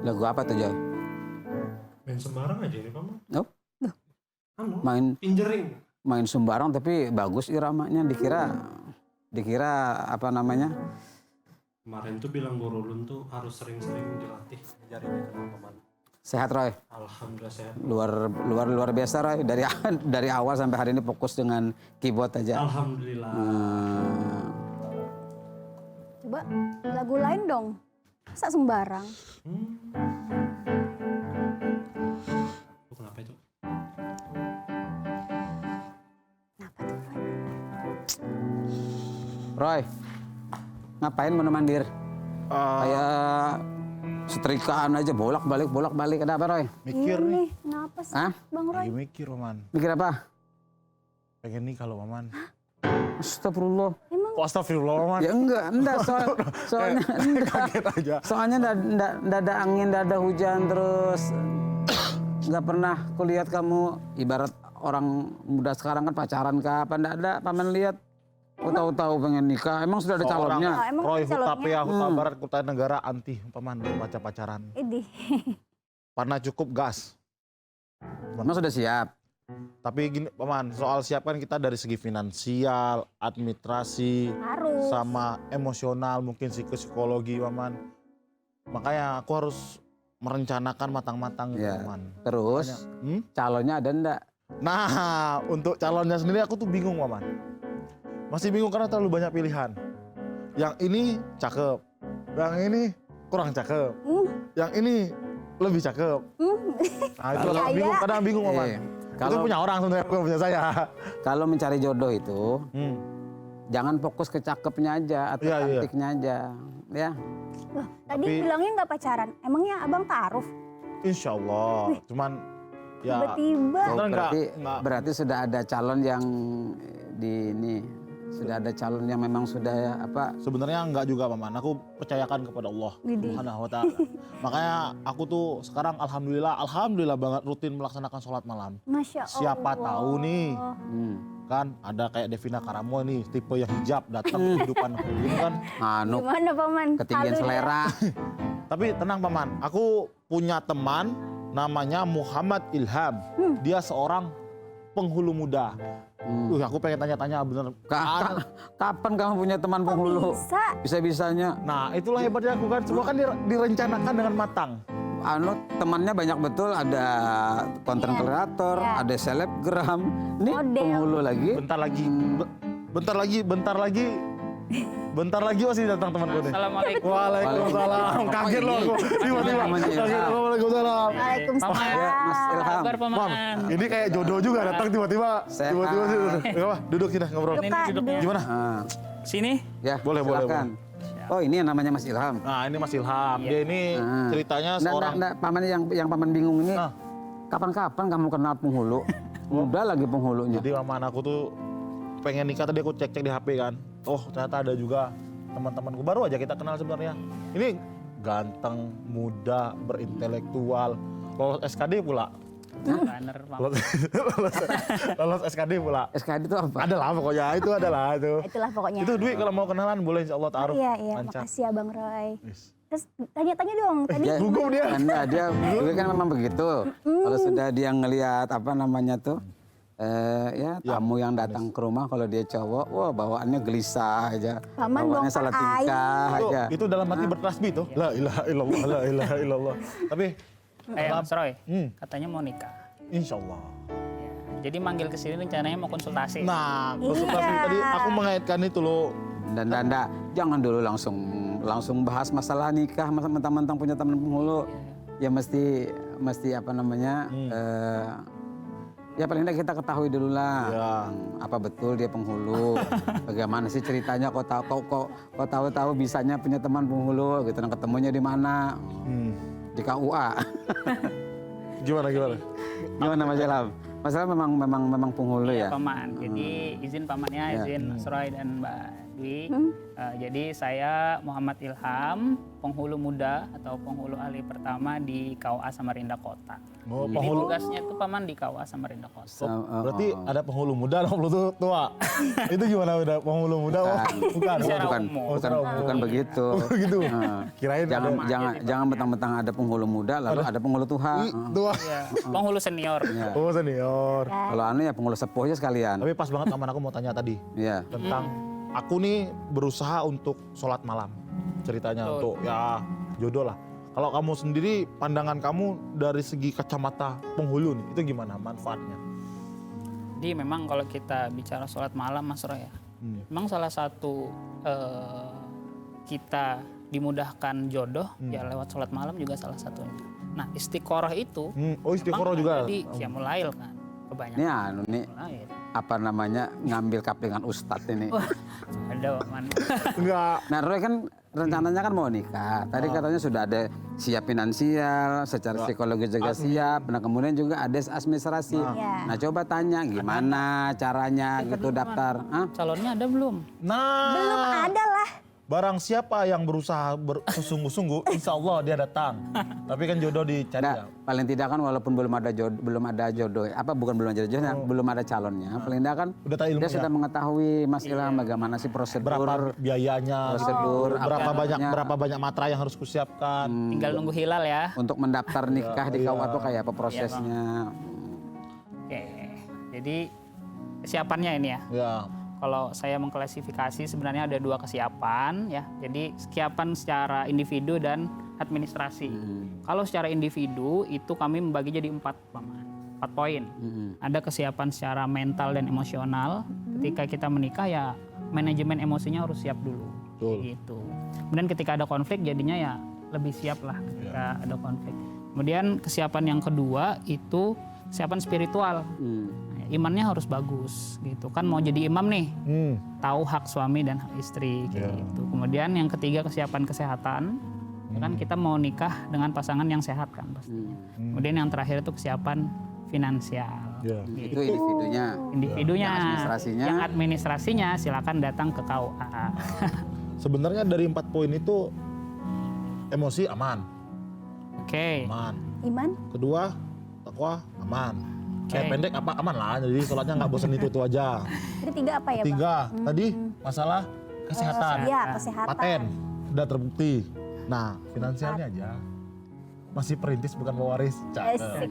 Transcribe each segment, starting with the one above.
Lagu apa tuh Joy? Main sembarang aja ini Paman. Oh, Anu, main main sembarang tapi bagus iramanya. Dikira apa namanya? Kemarin tuh bilang Borolun tuh harus sering-sering dilatih jarinya kenapa Paman. Sehat Roy. Alhamdulillah sehat. Luar biasa Roy. Dari awal sampai hari ini fokus dengan keyboard aja. Alhamdulillah. Coba lagu lain dong. Masa sembarang? Itu kenapa itu? Kenapa tuh Roy? Roy, ngapain mondar-mandir? Kayak setrikaan aja bolak-balik. Ada apa Roy? Mikir Ini nih. kenapa sih Hah? Bang Roy? Lagi mikir Paman. Mikir apa? Pengen nikah loh Paman. Astagfirullah. Emang Kok astagfirullah Paman? Ya enggak soalnya Kaget aja. soalnya ndak ada angin, ndak ada hujan terus nggak pernah kulihat kamu ibarat orang muda sekarang kan pacaran kapan ndak ada paman lihat. Tahu-tahu pengen nikah, emang sudah ada calonnya. Oh, emang Roy calonnya? Hutapea, Huta Barat, Kutai Negara anti Paman baca pacaran. Idih. Karena cukup gas. Emang sudah siap. Tapi gini Paman, soal siapkan kita dari segi finansial, administrasi, Harus. sama emosional, mungkin psikologi Paman. Makanya aku harus merencanakan matang-matang gitu Ya. Paman. Terus Makanya, calonnya ada ndak? Nah, untuk calonnya sendiri aku tuh bingung Paman. Masih bingung karena terlalu banyak pilihan. Yang ini cakep, yang ini kurang cakep, yang ini lebih cakep. Nah itu kadang bingung Paman. Itu punya orang sebenarnya, bukan punya saya. Kalau mencari jodoh itu Hmm. jangan fokus ke cakepnya aja atau Iya, iya. cantiknya aja, ya. Loh, tadi Tapi- bilangnya nggak pacaran. Emangnya abang taruh? Insya Allah, cuman ya Tiba-tiba. Oh, Sebenarnya berarti nggak. sudah ada calon yang sudah ada calon yang memang sudah apa? Sebenarnya enggak juga Paman, aku percayakan kepada Allah Widih. Subhanahu wa Ta'ala. Makanya aku tuh sekarang alhamdulillah banget rutin melaksanakan sholat malam. Masya Allah. Siapa tahu nih, Hmm. kan ada kayak Devina Karamo nih, tipe yang hijab datang ke kehidupan aku ini kan. Anu Gimana Paman? ketinggian Halu ya? selera. Tapi tenang Paman, aku punya teman namanya Muhammad Ilham. Dia seorang penghulu muda. Aku pengen tanya-tanya bener. Kapan kamu punya teman penghulu? Bisa. Bisa-bisanya. Nah itulah hebatnya aku kan, semua kan direncanakan dengan matang. Anu temannya banyak betul, ada konten kreator, Iya. ada selebgram. Ini Model. penghulu lagi. Bentar lagi masih datang temanku nih. Assalamualaikum. Waalaikumsalam. Kaget loh aku. Tiba-tiba. Namanya Kaget. Ilham. Waalaikumsalam. Waalaikumsalam. Ya, Mas Ilham. Kabar Mam, Paman. ini kayak jodoh juga datang tiba-tiba. Sehat. Gak apa, duduk sini ngobrol. Duduk, Kak, duduknya. duduk. Gimana? Ah, Sini. ya, Boleh. silakan. Oh, ini yang namanya Mas Ilham. Nah ini Mas Ilham. Dia ini Ah. ceritanya seorang. Paman yang paman bingung ini. Nah. Kapan-kapan kamu kenal penghulu? Muda lagi penghulunya. Jadi maman aku tuh pengen nikah, tadi aku cek-cek di HP kan. Oh ternyata ada juga teman-temanku, baru aja kita kenal sebenarnya. Ini ganteng, muda, berintelektual, lolos SKD pula. Runner Paman. Lolos SKD pula. SKD itu apa? Ada lah pokoknya, itu adalah itu. Itulah pokoknya. Itu Dwi kalau mau kenalan boleh insya Allah taruh. Iya, lancar. makasih ya Bang Roy. Yes. Terus tanya-tanya dong, tadi Dia- Gugup dia. Enggak, dia dulu kan memang begitu. Kalau sudah dia ngelihat apa namanya tuh, ya tamu yang datang ke rumah kalau dia cowok, wah bawaannya gelisah aja, Paman bawaannya bongkar salah tingkah aja. Itu dalam hati bertasbih tuh. La ilaha illallah, la ilaha illallah. Tapi Mas Roy, Hmm. katanya mau nikah. insya Allah. Ya, jadi manggil ke sini rencananya mau konsultasi. Nah, konsultasi Iya. tadi aku mengaitkan itu loh. Dan jangan dulu langsung bahas masalah nikah, mentang-mentang punya teman penghulu, ya mesti apa namanya? Ya paling tidak kita ketahui dulu lah, Ya. apa betul dia penghulu, bagaimana sih ceritanya, kok tahu bisanya punya teman penghulu, gitu, dan ketemunya di mana? Di KUA. Gimana? Gimana Mas Ilham? Mas Ilham memang penghulu ya? Paman. Jadi izin pamannya, Ya. izin Mas Roy dan Mbak Dwi. Jadi saya Muhammad Ilham, penghulu muda atau penghulu ahli pertama di KUA Samarinda Kota. Oh, Jadi penghulu. tugasnya itu paman di KUA Samarinda Kota. Berarti ada penghulu muda, ada penghulu tua. Itu gimana udah penghulu muda? Oh, bukan. Secara bukan, umum. bukan begitu. Gitu. Nah, Kirain jangan mentang-mentang ada penghulu muda lalu ada penghulu tua. tua. Iya, penghulu senior. Ya. Oh, senior. Kalau anu ya penghulu sepuh aja sekalian. Tapi pas banget aman, aku mau tanya tadi Iya. tentang aku nih berusaha untuk sholat malam. Ceritanya Betul. untuk ya jodoh lah. Kalau kamu sendiri, pandangan kamu dari segi kacamata penghulu nih, itu gimana manfaatnya? Jadi memang kalau kita bicara sholat malam Mas Roy ya, memang salah satu kita dimudahkan jodoh ya lewat sholat malam juga salah satunya. Nah istiqoroh itu Oh, istiqoroh juga. jadi qiyamul lail kan kebanyakan. Ini anu nih Lail. apa namanya ngambil kaplingan ustadz ini. Ada man. Enggak. Nah Roy kan rencananya kan mau nikah. Tadi katanya sudah ada siap finansial, secara psikologi juga siap. Nah kemudian juga ada administrasi. Nah coba tanya gimana caranya gitu daftar. Hah? Calonnya ada belum? Nah, Belum ada lah. barang siapa yang berusaha bersungguh-sungguh, insya Allah dia datang. Tapi kan jodoh dicari Nah, ya. paling tidak kan walaupun belum ada jodoh, apa bukan belum ada jodohnya, belum ada calonnya. Paling tidak kan Udah tahu ilmu dia ya? sudah mengetahui Mas Ilham bagaimana sih prosedur. Berapa biayanya, Prosedur, berapa banyak matra yang harus kusiapkan. Tinggal nunggu hilal ya. Untuk mendaftar nikah di KUA tuh kayak apa prosesnya. Oke. Jadi kesiapannya ini ya. Ya. Kalau saya mengklasifikasi sebenarnya ada 2 kesiapan ya. Jadi kesiapan secara individu dan administrasi. Kalau secara individu itu kami membagi jadi 4 paman. 4 poin. Ada kesiapan secara mental dan emosional. Ketika kita menikah ya manajemen emosinya harus siap dulu. Betul. Gitu. Kemudian ketika ada konflik jadinya ya lebih siap lah ketika ada konflik. Kemudian kesiapan yang kedua itu kesiapan spiritual. Imannya harus bagus gitu kan, mau jadi imam nih tahu hak suami dan hak istri kayak gitu. Kemudian yang ketiga kesiapan kesehatan, ya kan kita mau nikah dengan pasangan yang sehat kan pastinya. Kemudian yang terakhir itu kesiapan finansial. Ya. Itu individunya. Individunya, Yang administrasinya? yang administrasinya silakan datang ke KUA. Sebenarnya dari 4 poin itu emosi aman, Oke. aman. Iman? Kedua takwa aman. Kayak Oke. pendek apa aman lah, jadi sholatnya nggak bosan itu aja. Jadi 3 apa ya, Bang? Tiga, tadi masalah kesehatan, Iya, kesehatan. paten, udah terbukti. Nah, finansialnya aja. Masih perintis bukan pewaris. Asik.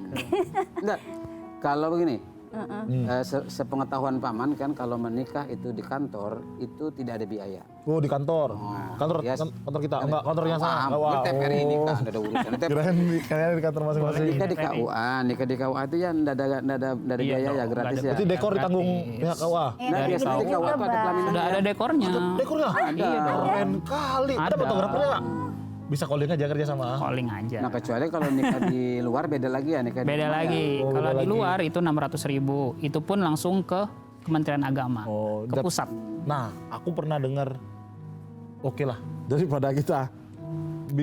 Enggak. Kalau begini, sepengetahuan paman kan kalau menikah itu di kantor itu tidak ada biaya. Oh, di kantor. Kantor yes. kantor kita. Enggak, kantornya sana. Paham. Wah, TPRI nikah nggak ada urusan. Kirain kalian di kantor masing-masing. Nikah di KUA, nikah di KUA itu ya enggak ada biaya ya dong, gratis nggak ya. Berarti dekor ditanggung pihak KUA. Nah, biasanya di KUA tuh ada pelaminan. Sudah ada dekornya. Dekornya? Iya dong. Keren kali. Ada Ada. fotografernya nggak? Bisa calling aja kerja sama. Calling aja. Nah kecuali kalau nikah di luar beda lagi ya nikah Beda di lagi. Oh, Kalau beda di lagi. luar itu 600.000. Itu pun langsung ke Kementerian Agama, Oh, ke pusat. Nah, aku pernah dengar, oke lah, daripada kita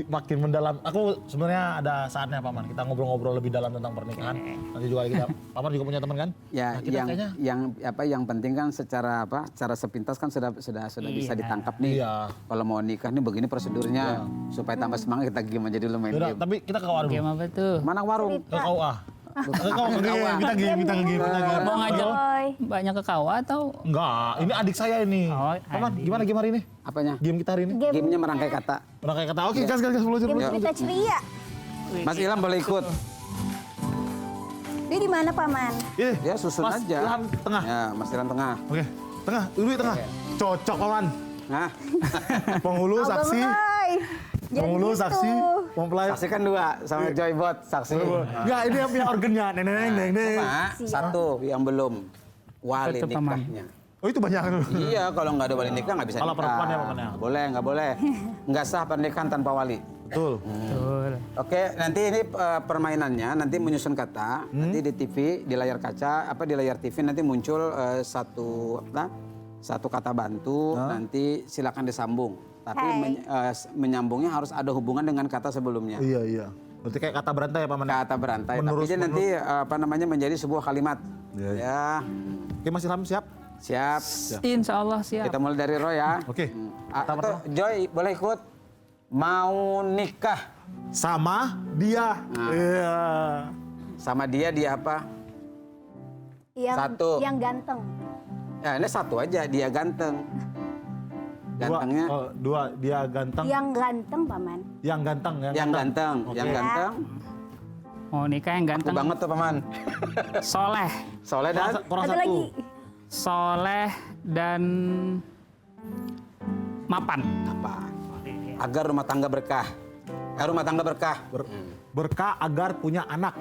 makin mendalam. Aku sebenarnya ada saatnya Paman, kita ngobrol-ngobrol lebih dalam tentang pernikahan. Nanti juga kita, Paman juga punya teman kan? Ya, Nah, kita kayaknya, yang penting kan secara sepintas kan sudah bisa ditangkap nih. Iya. Kalau mau nikah nih begini prosedurnya supaya tambah semangat kita gimana jadi lu main yaudah, game. tapi kita ke KUA dulu. Game apa tuh? Mana warung? Ke KUA. Ke KUA, kita game. Mau ngajak Boy. banyak ke KUA atau? Enggak, ini adik saya ini. Oh, Paman, adik. gimana game hari ini? Apanya? Game kita hari ini? Gamenya merangkai kata. Pernah kayak kata, oke, gas, meluncur. Game cerita ceria. Mas Ilham boleh ikut. Dia di mana, Paman? Ini, Ya susun Mas aja. Ilham tengah. Ya, Mas Ilham tengah. Oke, tengah, dulu tengah. Cocok Paman. Nah, Penghulu, Abang saksi. Roy. Jangan Penghulu, gitu. saksi, mempelai. saksikan 2 sama Joybot saksi. Enggak, ini yang punya organnya. Neng. Cuma satu yang belum wali Betul, Paman. nikahnya. Oh, itu banyak. Iya, kalau nggak ada wali nikah nggak bisa Kalau nikah. perempuan ya, Paman, ya? Nggak boleh. Nggak sah pernikahan tanpa wali. Betul. Betul. Oke, nanti ini permainannya nanti menyusun kata, nanti di TV, di layar kaca, di layar TV nanti muncul satu kata bantu, nanti silakan disambung. Tapi menyambungnya harus ada hubungan dengan kata sebelumnya. Iya. Berarti kayak kata berantai ya, Paman? Kata berantai, Menerus, tapi dia nanti menjadi sebuah kalimat. Iya. Ya, Oke, Mas Ilham siap? Siap. Insya Allah siap. Kita mulai dari Roy ya. Oke. Atau Joy boleh ikut? Mau nikah Sama dia. Iya. sama dia apa? Satu. Yang ganteng. Ya ini satu aja, dia ganteng. Gantengnya Dua, dia ganteng. Yang ganteng, Paman. Yang ganteng. yang ganteng, Oke. yang ganteng. Mau nikah yang Aku ganteng. banget tuh paman. Soleh. Soleh dan Kurang Ada satu. lagi. Soleh dan mapan. apa? Agar rumah tangga berkah. Rumah tangga berkah. Berkah agar punya anak.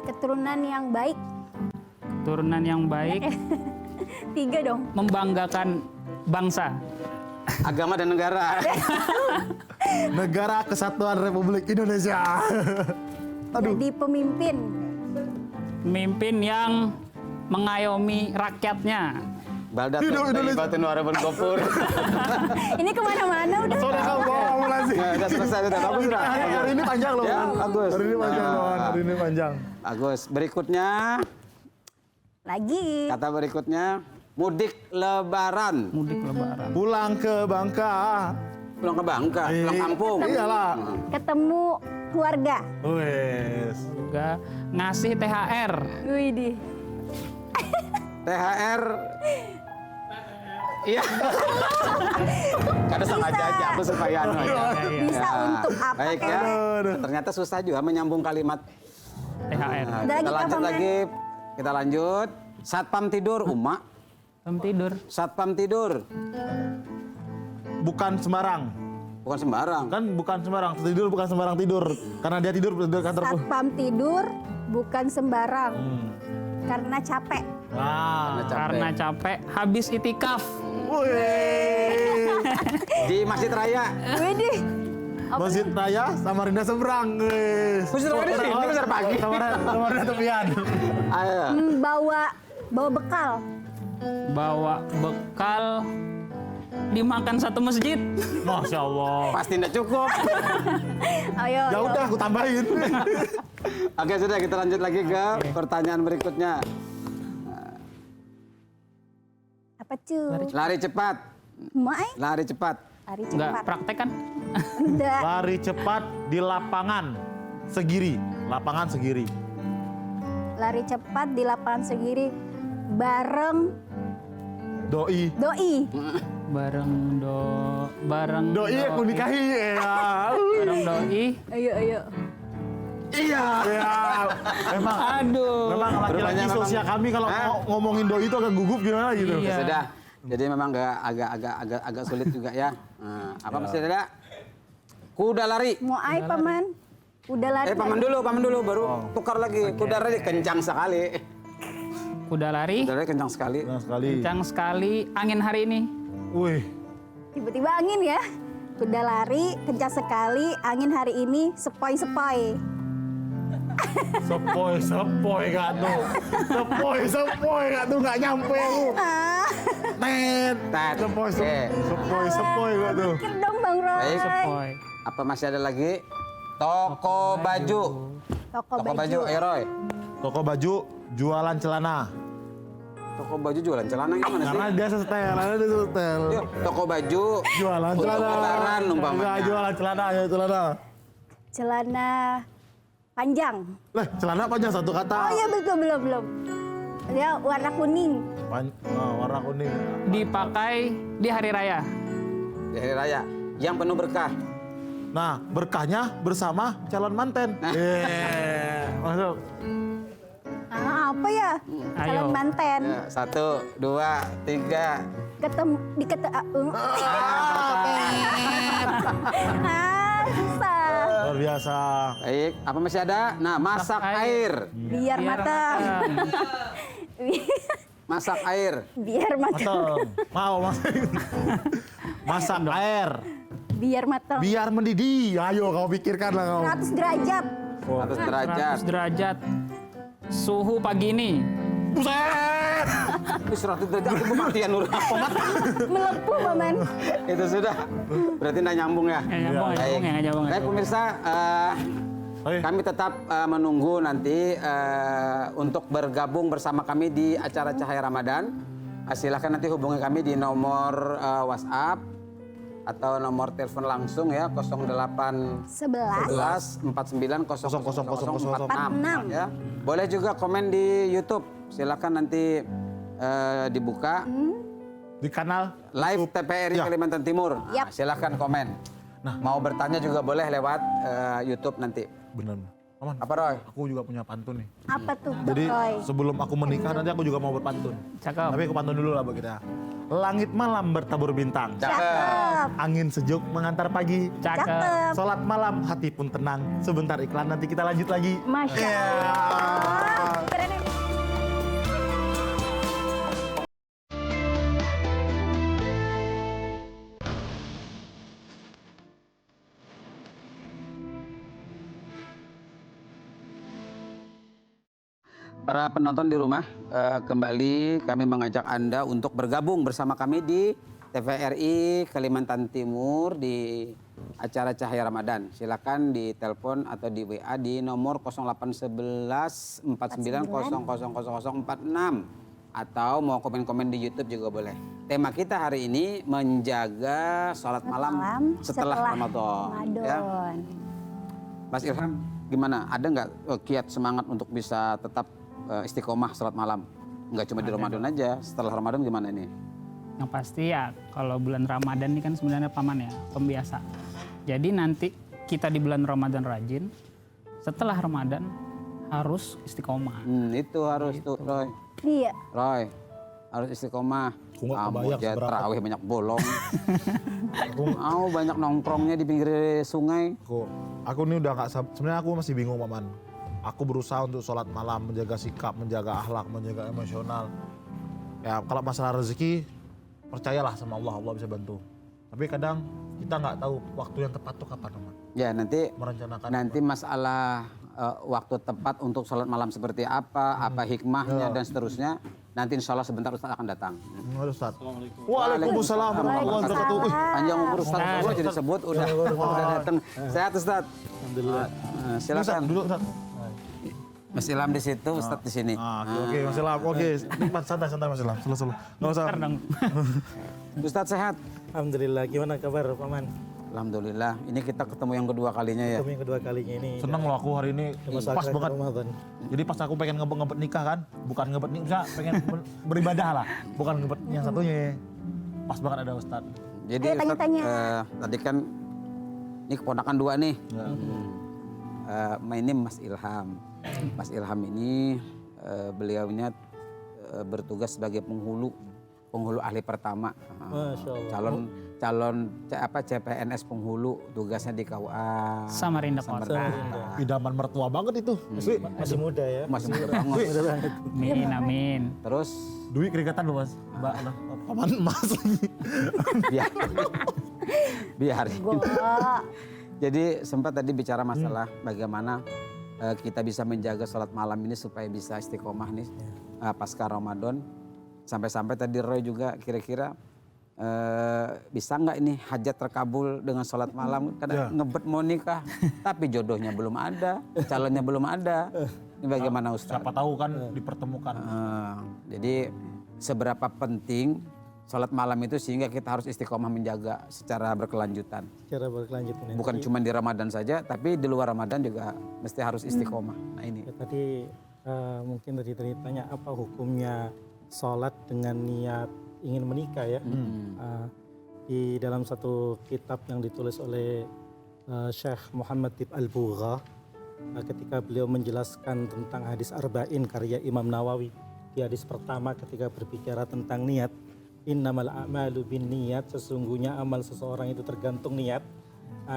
Keturunan yang baik. Turunan yang baik, 3 dong. membanggakan bangsa. Agama dan negara. Negara Kesatuan Republik Indonesia. Jadi pemimpin. Pemimpin yang mengayomi rakyatnya. Baldat Hidup Indonesia. Batu Nuara Gopur. Ini kemana-mana udah. Sudah kamu bawa lagi. Ya, udah selesai, udah bagus sudah. Hari ini panjang loh. Ya, bagus. Hari ini panjang loh. Nah. Hari ini panjang. Bagus. Berikutnya, Lagi. kata berikutnya, mudik lebaran. Mudik lebaran. Pulang ke Bangka. Pulang ke Bangka, pulang kampung. Iyalah. Ketemu keluarga. Wes. Juga ngasih THR. Widih. THR. Iya. Kadang sengaja aja aku supaya anu ya. Bisa untuk apa? Baik ya. Ternyata susah juga menyambung kalimat. THR. Nah, Ada kita lagi, lanjut Paman? lagi. Kita lanjut. Satpam tidur, Uma. Jam tidur. Satpam tidur. Bukan sembarang. Bukan sembarang. Kan bukan sembarang. Tidur bukan sembarang tidur. Karena dia tidur kantor. Satpam tidur bukan sembarang. Karena capek. Nah. Karena capek, habis itikaf. Wih. Di Masjid Raya. Widih. Masjid Raya Samarinda seberang. Wes. Masjid Raya di sini, besar pagi. Samarinda tepian. Ayo. Bawa bekal. Bawa bekal dimakan satu masjid. Masya Allah. Pasti tidak cukup. Ayo. Ya udah aku tambahin. Oke sudah, kita lanjut lagi ke pertanyaan berikutnya. Apa cuy? Lari cepat. Mai. Lari cepat. Lari Enggak cepat. praktek kan? Enggak. Lari cepat di lapangan Segiri. Lapangan Segiri. Lari cepat di lapangan Segiri bareng Doi. doi. Bareng Doi aku nikahi. Ya. Bareng doi. Ayo. Iya. Ya. Memang. Aduh. Memang laki-laki Rupanya memang- sosial kami kalau ngomongin doi itu agak gugup gimana gitu. Iya. Sudah. Jadi memang agak sulit juga ya. Nah, apa masih ada? Kuda lari. Mau ai paman? Udah lari. Paman dulu baru tukar lagi. Kuda lari kencang sekali. Kuda lari. Kuda lari kencang sekali. Nah, sekali. Kencang sekali angin hari ini. Wih. Tiba-tiba angin ya. Kuda lari kencang sekali. Angin hari ini sepoi-sepoi. Sepoi gak tuh. Sepoi gak tuh gak nyampe aku. Ah, Tet. Tet. Sepoi gak tuh. pikir dong Bang Roy. Baik. Sepoi. Apa masih ada lagi? Toko baju. Toko Toko baju. Ayo Roy. Toko baju jualan celana. Toko baju jualan celana gimana sih? Karena dia setel. Yuk, toko baju. Jualan Untuk celana. lebaran umpamanya. Enggak, jualan celana ya celana. Celana panjang. Lah, celana panjang satu kata. Oh iya betul belum. Dia warna kuning. Warna kuning. Dipakai di hari raya. Di hari raya. Yang penuh berkah. Nah, berkahnya bersama calon manten. Masuk. Ah, apa ya? Calon Ayo. manten. Ya, 1, 2, 3. Susah. Luar biasa. Baik, apa masih ada? Nah, masak air. Biar matang. Masak air. Biar matang. Mau masak. Masak air. Biar matang. Biar mendidih. Ayo kau pikirkan lah kau. 100 derajat. 100 derajat. 100 derajat. Suhu pagi ini. Buset. Wih, 100 derajat itu matian nur. Melepuh paman. Itu sudah. Berarti nggak nyambung ya? Nggak nyambung, nggak Baik. nyambung, nggak nyambung. Baik pemirsa, Oke. kami tetap menunggu nanti untuk bergabung bersama kami di acara Cahaya Ramadan. Silahkan nanti hubungi kami di nomor WhatsApp atau nomor telepon langsung ya 08 11 49 46. ya. Boleh juga komen di YouTube. Silakan nanti dibuka Di kanal live TPRI Kalimantan Timur. Yap. Silakan komen. Mau bertanya juga boleh lewat YouTube nanti. bener. Paman, Apa Roy? aku juga punya pantun nih. Apa tuh, Jadi Roy? sebelum aku menikah nanti aku juga mau berpantun. Cakep. Tapi aku pantun dulu lah buat kita. Langit malam bertabur bintang. Cakep. Angin sejuk mengantar pagi. Cakep. Sholat malam hati pun tenang. Sebentar iklan nanti kita lanjut lagi. Masya Iya. Allah. Keren ya? Para penonton di rumah, kembali kami mengajak Anda untuk bergabung bersama kami di TVRI Kalimantan Timur di acara Cahaya Ramadan. Silakan ditelepon atau di WA di nomor 0811 49000046 atau mau komen-komen di YouTube juga boleh. Tema kita hari ini menjaga sholat malam setelah Ramadan. Ya. Mas Ilham, gimana? Ada nggak kiat semangat untuk bisa tetap istiqomah sholat malam? Nggak cuma di Ramadan aja, setelah Ramadan gimana nih? Yang pasti ya kalau bulan Ramadan ini kan sebenarnya paman ya, pembiasa. Jadi nanti kita di bulan Ramadan rajin, setelah Ramadan harus istiqomah. Itu harus tuh Roy. Iya. Roy, harus istiqomah. Aku nggak Kamu kebayang aja seberapa. terawih banyak bolong. Kamu banyak nongkrongnya di pinggir sungai. Aku ini udah nggak sebenarnya aku masih bingung Paman. Aku berusaha untuk sholat malam, menjaga sikap, menjaga akhlak, menjaga emosional. Ya kalau masalah rezeki, percayalah sama Allah, Allah bisa bantu. Tapi kadang kita nggak tahu waktu yang tepat tuh kapan Paman. Ya nanti Merencanakan. masalah waktu tepat untuk sholat malam seperti apa hikmahnya dan seterusnya. Nanti insya Allah sebentar Ustaz akan datang. Ustaz. Waalaikumsalam warahmatullahi wabarakatuh. Panjang umur Ustaz, gua jadi sebut udah datang. Sehat Ustaz. Alhamdulillah. Silakan. Dulu Ustaz. Mas Ilham di situ, Ustaz di sini. Oke Mas Ilham. Oke, nikmat santai Mas Ilham. Selalu. Nggak usah. Ntar dong. Ustaz sehat. Alhamdulillah, gimana kabar Paman? Alhamdulillah. Ini kita ketemu yang kedua kalinya ya. Kami yang kedua kalinya ini. Seneng loh aku hari ini Masa pas banget. Ramadan. Jadi pas aku pengen ngebet nikah kan, bukan ngebet nikah, bisa pengen beribadah lah, bukan ngebet yang satunya. Pas banget ada Ustadz. Jadi Ayo, Ustaz, tanya-tanya. tadi kan ini keponakan dua nih. Ini Mas Ilham. Mas Ilham ini beliaunya bertugas sebagai penghulu ahli pertama. Masya Allah. Calon CPNS penghulu, tugasnya di KUA Samarinda Kota. Idaman mertua banget itu. Asli. Masih muda ya? Masih muda banget. Amin, amin. Terus Dwi keringetan loh Mas. Mbak, paman emas lagi. biar. Gua. Jadi sempat tadi bicara masalah bagaimana kita bisa menjaga sholat malam ini supaya bisa istiqomah nih pasca Ramadan. Sampai-sampai tadi Roy juga kira-kira bisa nggak ini hajat terkabul dengan sholat malam? Kadang ngebet mau nikah, tapi jodohnya belum ada, calonnya belum ada. Ini bagaimana Ustaz? Siapa tahu kan dipertemukan. Jadi seberapa penting sholat malam itu sehingga kita harus istiqomah menjaga secara berkelanjutan. Secara berkelanjutan. Bukan cuma di Ramadan saja, tapi di luar Ramadan juga mesti harus istiqomah. Nah ini. Ya, tadi mungkin tadi tanya apa hukumnya sholat dengan niat ingin menikah ya. Di dalam satu kitab yang ditulis oleh Syekh Muhammad Tib Al-Bugha, ketika beliau menjelaskan tentang hadis Arba'in karya Imam Nawawi. Di hadis pertama ketika berbicara tentang niat, innamal a'malu bin niat, sesungguhnya amal seseorang itu tergantung niat.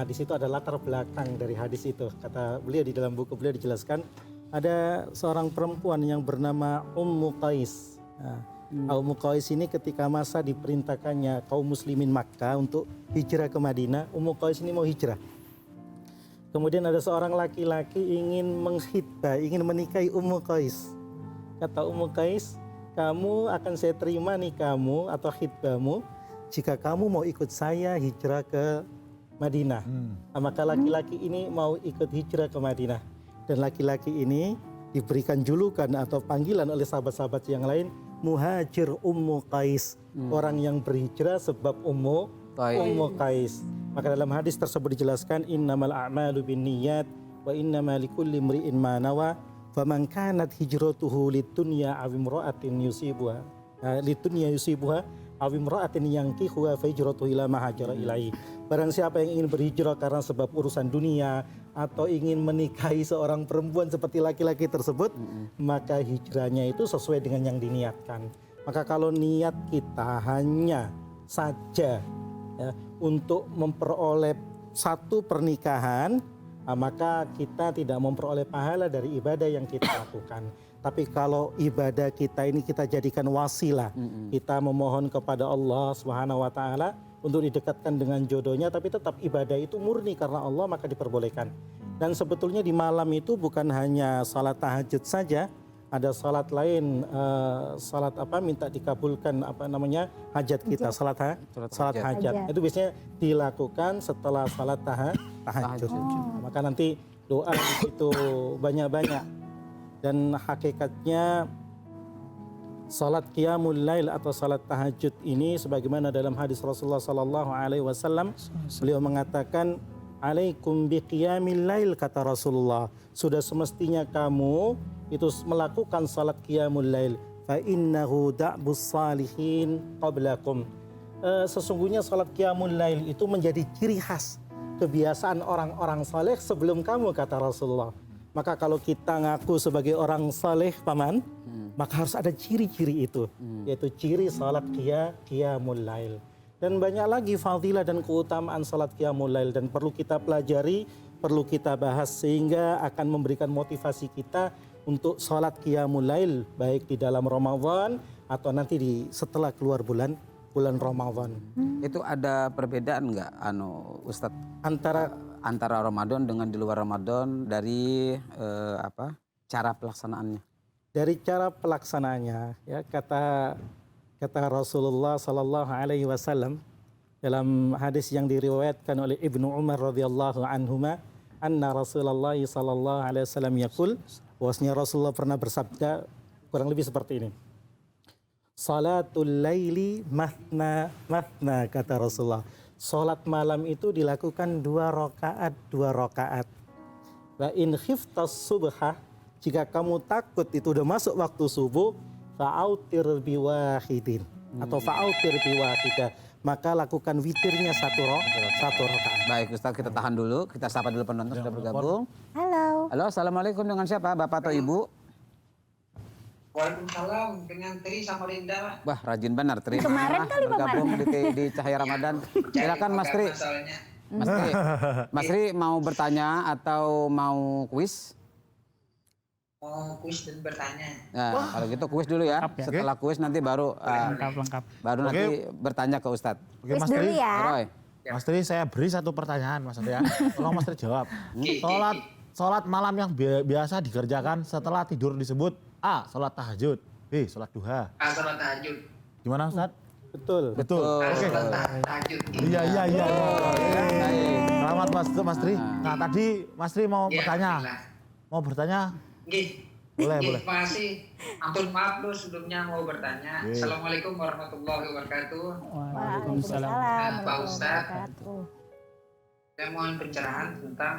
Di situ ada latar belakang dari hadis itu. Kata beliau di dalam buku beliau dijelaskan ada seorang perempuan yang bernama Ummu Qais. Ummu Qais ini ketika masa diperintahkannya kaum muslimin Makkah untuk hijrah ke Madinah, Ummu Qais ini mau hijrah. Kemudian ada seorang laki-laki ingin menghitbah, ingin menikahi Ummu Qais. Kata Ummu Qais, kamu akan saya terima nikahmu atau khitbahmu jika kamu mau ikut saya hijrah ke Madinah. Maka laki-laki ini mau ikut hijrah ke Madinah. Dan laki-laki ini diberikan julukan atau panggilan oleh sahabat-sahabat yang lain muhajir Ummu Qais, orang yang berhijrah sebab Ummu Qais. Maka dalam hadis tersebut dijelaskan innamal a'malu binniyat wa innama likulli imri'in ma nawa faman kanat hijratuhu lidunya aw imra'atin yusibuha aw imra'atin yankihuha fa hijratuhu ila ma hajara ilaihi. Barang siapa yang ingin berhijrah karena sebab urusan dunia atau ingin menikahi seorang perempuan seperti laki-laki tersebut, maka hijrahnya itu sesuai dengan yang diniatkan. Maka kalau niat kita hanya saja ya, untuk memperoleh satu pernikahan, maka kita tidak memperoleh pahala dari ibadah yang kita lakukan. Tapi kalau ibadah kita ini kita jadikan wasilah, kita memohon kepada Allah Subhanahu wa taala untuk didekatkan dengan jodohnya, tapi tetap ibadah itu murni karena Allah, maka diperbolehkan. Dan sebetulnya di malam itu bukan hanya salat tahajud saja, ada salat lain, salat minta dikabulkan hajat kita, salat hajat. Itu biasanya dilakukan setelah salat tahajud. Maka nanti doa itu banyak-banyak. Dan hakikatnya salat qiyamul lail atau salat tahajud ini sebagaimana dalam hadis Rasulullah sallallahu alaihi wasallam, beliau mengatakan alaikum biqiyamil lail, kata Rasulullah, sudah semestinya kamu itu melakukan salat qiyamul lail, fa innahu da'bus salihin qablakum. Sesungguhnya salat qiyamul lail itu menjadi ciri khas kebiasaan orang-orang saleh sebelum kamu, kata Rasulullah. Maka kalau kita ngaku sebagai orang saleh, Paman, maka harus ada ciri-ciri itu, yaitu ciri salat qiyamul lail. Dan banyak lagi fadilah dan keutamaan salat qiyamul lail, dan perlu kita pelajari, perlu kita bahas, sehingga akan memberikan motivasi kita untuk salat qiyamul lail, baik di dalam Ramadan atau nanti setelah keluar bulan Ramadan. Itu ada perbedaan nggak, Ustadz, antara Ramadan dengan di luar Ramadan dari cara pelaksanaannya? Dari cara pelaksanaannya, ya, kata Rasulullah Sallallahu Alaihi Wasallam dalam hadis yang diriwayatkan oleh Ibnu Umar radhiyallahu anhuma, anna Rasulullah Sallallahu Alaihi Wasallam yaqul, bahwasanya Rasulullah pernah bersabda kurang lebih seperti ini. Salatul laili mathna, kata Rasulullah. Salat malam itu dilakukan 2 rakaat. Wa in khiftas subha, jika kamu takut itu udah masuk waktu subuh, fa'autir biwahidin atau fa'autir biwahidah, maka lakukan witirnya 1 rakaat. Baik Ustadz, kita tahan dulu, kita sapa dulu penonton sudah bergabung. Halo. Halo, assalamualaikum, dengan siapa, Bapak atau Ibu? Waalaikumsalam, dengan Tri Samarinda. Wah, rajin benar Tri. Kemarin kali, Pak bergabung di Cahaya Ramadan. Silakan Mas Tri. Mas Tri mau bertanya atau mau kuis? Mau kuis dan bertanya. Nah, kalau gitu kuis dulu ya. Lengkap ya. Setelah kuis nanti baru Lengkap. baru nanti bertanya ke Ustadz. Oke, Kuis Mas dulu Tri. ya. Roy. Mas Tri, saya beri satu pertanyaan, Mas Tri ya. Tolong Mas Tri jawab. Salat malam yang biasa dikerjakan setelah tidur disebut A, salat tahajud, B, salat duha. Salat tahajud. Gimana, Ustaz? Betul. Oke. Salat tahajud. Iya. Baik. Selamat Mas Tri. Nah, tadi Mas Tri mau Ya, bertanya. alhamdulillah. Mau bertanya? Nggih. Boleh. Terima kasih. Ampun maaf dulu sebelumnya mau bertanya. Nggih. Assalamualaikum warahmatullahi wabarakatuh. Waalaikumsalam. Pak Ustadz. wabarakatuh. Saya mohon pencerahan tentang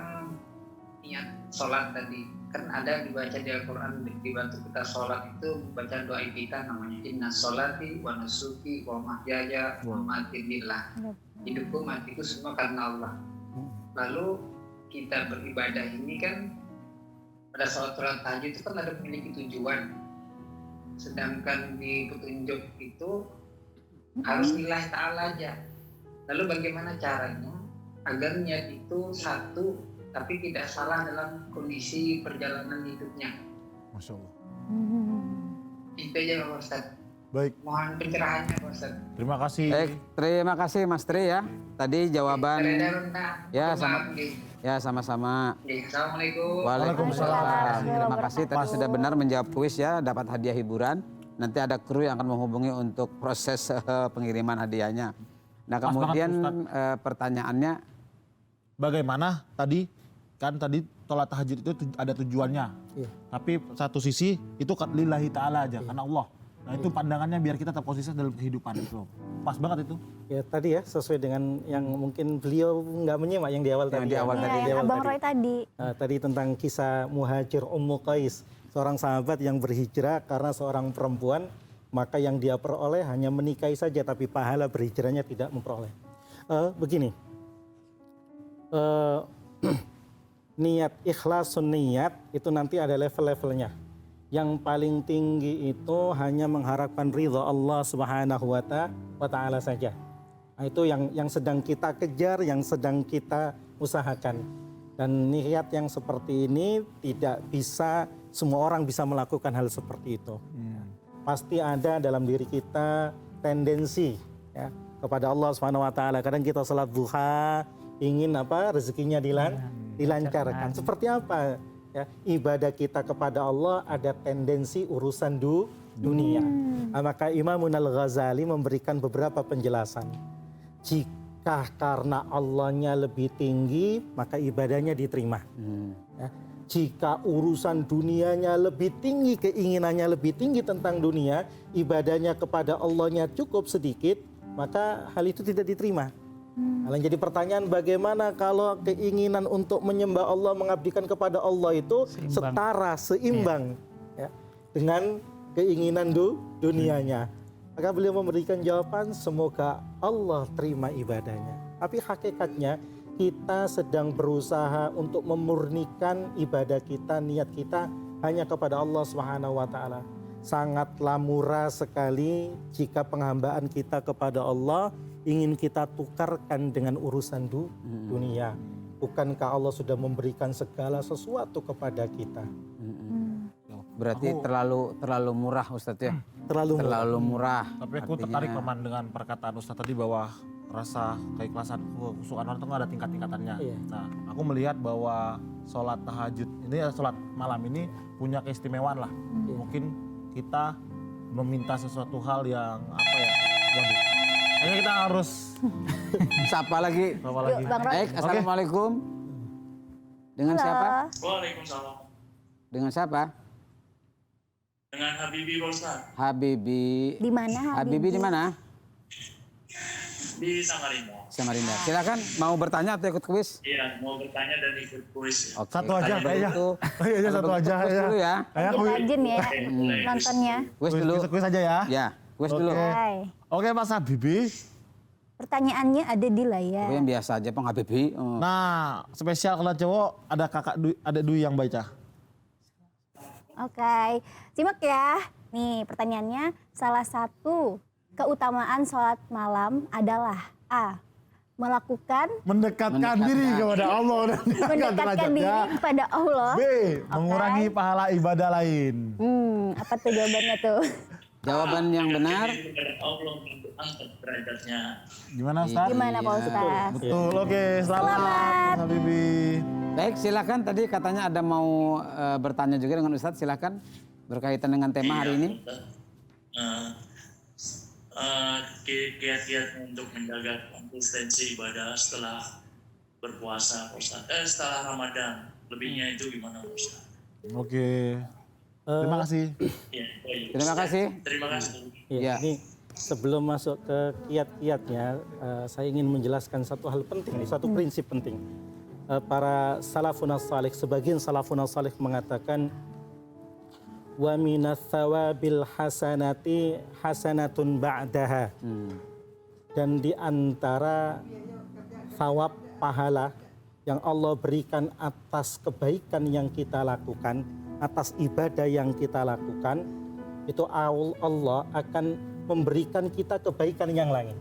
niat sholat tadi. Kan ada dibaca di Al-Quran, dibantu kita sholat itu baca doa kita namanya inna sholati wa nusuki wa mahyaya wa mamati lillah. Hidupku matiku semua karena Allah. Lalu kita beribadah ini kan pada sholat tahajud itu kan ada memiliki tujuan. Sedangkan di petunjuk itu harus lillahi ta'ala aja. Lalu bagaimana caranya agar niat itu satu tapi tidak salah dalam kondisi perjalanan hidupnya? Masya Allah. Itu aja Pak Ustadz. Baik, Mohon pencerahannya Pak Ustadz. terima kasih. Baik, terima kasih Mas Tri ya. Tadi jawaban Ya, sama-sama. Assalamualaikum. Waalaikumsalam. Terima kasih tadi Mas. sudah benar menjawab kuis ya, dapat hadiah hiburan. Nanti ada kru yang akan menghubungi untuk proses pengiriman hadiahnya. Nah, Pas banget, kemudian Ustadz. pertanyaannya Bagaimana tadi sholat tahajud itu ada tujuannya. Iya. Tapi satu sisi itu lillahi ta'ala aja, karena Allah. Nah, Nah itu pandangannya biar kita tetap konsisten dalam kehidupan itu. Pas banget itu. Ya tadi ya sesuai dengan yang mungkin beliau nggak menyimak yang di awal Yang tadi. di awal Ya, tadi. yang Abang Roy tadi. Tadi tentang kisah Muhajir Ummu Qais, seorang sahabat yang berhijrah karena seorang perempuan, maka yang dia peroleh hanya menikahi saja, tapi pahala berhijrahnya tidak memperoleh. Begini, niat, ikhlasun niat itu nanti ada level-levelnya. Yang paling tinggi itu hanya mengharapkan ridha Allah Subhanahu wa Ta'ala saja. Nah, itu yang sedang kita kejar, yang sedang kita usahakan. Dan niat yang seperti ini tidak bisa semua orang bisa melakukan hal seperti itu. Pasti ada dalam diri kita tendensi ya kepada Allah Subhanahu wa Ta'ala. Kadang kita salat duha ingin rezekinya dilancarkan. Seperti apa? Ya, ibadah kita kepada Allah ada tendensi urusan dunia. Maka Imam Al-Ghazali memberikan beberapa penjelasan. Jika karena Allahnya lebih tinggi, maka ibadahnya diterima. Ya, jika urusan dunianya lebih tinggi, keinginannya lebih tinggi tentang dunia, ibadahnya kepada Allahnya cukup sedikit, maka hal itu tidak diterima. Nah, jadi pertanyaan, bagaimana kalau keinginan untuk menyembah Allah, mengabdikan kepada Allah itu seimbang ya, dengan keinginan dunianya. Maka beliau memberikan jawaban, semoga Allah terima ibadahnya. Tapi hakikatnya kita sedang berusaha untuk memurnikan ibadah kita, niat kita hanya kepada Allah Subhanahu wa Ta'ala. Sangatlah murah sekali jika penghambaan kita kepada Allah ingin kita tukarkan dengan urusan dunia. Bukankah Allah sudah memberikan segala sesuatu kepada kita? Berarti terlalu murah Ustadz ya? Terlalu murah. Tapi aku tertarik Paman dengan perkataan Ustadz tadi bahwa rasa keikhlasan, kekhusyukan orang itu nggak ada tingkat-tingkatannya. Iya. Nah, aku melihat bahwa sholat tahajud ini, sholat malam ini punya keistimewaan lah. Mungkin kita meminta sesuatu hal yang waduh. Kayaknya kita harus Sapa lagi. Yuk, Bang Roy. Baik, assalamualaikum. Dengan Halo. siapa? Waalaikumsalam. Dengan siapa? Dengan Habibi Pak Ustaz. Habibi. Di mana Habibi di mana? Di Samarinda. Samarinda. Silakan, mau bertanya atau ikut kuis? Iya, mau bertanya dan ikut kuis. Oke. satu aja kalau kayaknya. begitu, Iya kalau satu begitu aja kuis ya. dulu ya. Kayak Rajin ya nontonnya. Kuis dulu. Kuis aja ya. Ya, kuis dulu. Oke. Hai. Oke Mas Habibi. Pertanyaannya ada di layar. Yang biasa aja Bang Habibi. Nah, spesial kalau cowok ada kakak adik Dwi yang baca. Oke, simak ya. Nih pertanyaannya, salah satu keutamaan sholat malam adalah A. Mendekatkan diri kepada Allah dan Mendekatkan diri kepada Allah. B. Mengurangi pahala ibadah lain. Apa tuh jawabannya tuh? Jawaban yang benar. Kepada Allah untuk angkat derajatnya. Gimana Ustaz? Gimana Pak Ustaz? Betul, oke. Selamat Mas Habibi. Baik, silakan. Tadi katanya ada mau bertanya juga dengan Ustadz. Silakan berkaitan dengan tema hari ini. Kiat-kiat untuk menjaga konsistensi ibadah setelah berpuasa, Ustaz. Setelah Ramadan. Lebihnya itu gimana, Ustaz? Oke. Terima kasih. Ya, baik. Terima kasih. Terima kasih. Ya. Ini sebelum masuk ke kiat-kiatnya, saya ingin menjelaskan satu hal penting, satu prinsip penting. Para salafun as-salih, sebagian salafun as-salih mengatakan wa minas thawabil hasanati hasanatun ba'daha. Dan di antara thawab pahala yang Allah berikan atas kebaikan yang kita lakukan, atas ibadah yang kita lakukan, itu Allah akan memberikan kita kebaikan yang lain.